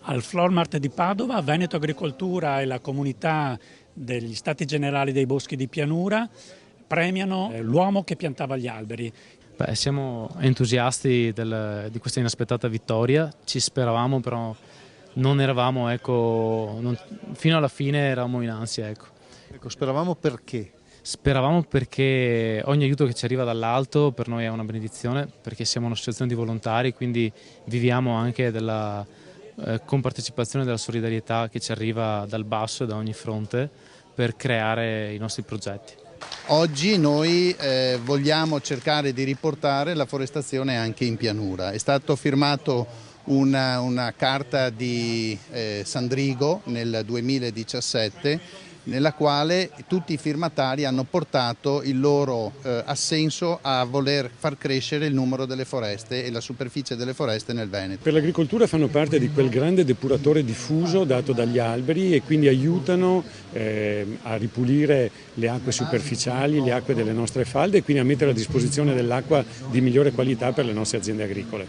Al Floor Mart di Padova, Veneto Agricoltura e la comunità degli Stati Generali dei Boschi di Pianura premiano l'uomo che piantava gli alberi. Beh, siamo entusiasti di questa inaspettata vittoria, ci speravamo però non eravamo, fino alla fine eravamo in ansia. Ecco, speravamo perché? Speravamo perché ogni aiuto che ci arriva dall'alto per noi è una benedizione, perché siamo un'associazione di volontari, quindi viviamo anche della compartecipazione, della solidarietà che ci arriva dal basso e da ogni fronte per creare i nostri progetti. Oggi noi vogliamo cercare di riportare la forestazione anche in pianura. È stato firmato una carta di Sandrigo nel 2017 nella quale tutti i firmatari hanno portato il loro assenso a voler far crescere il numero delle foreste e la superficie delle foreste nel Veneto. Per l'agricoltura fanno parte di quel grande depuratore diffuso dato dagli alberi e quindi aiutano a ripulire le acque superficiali, le acque delle nostre falde e quindi a mettere a disposizione dell'acqua di migliore qualità per le nostre aziende agricole.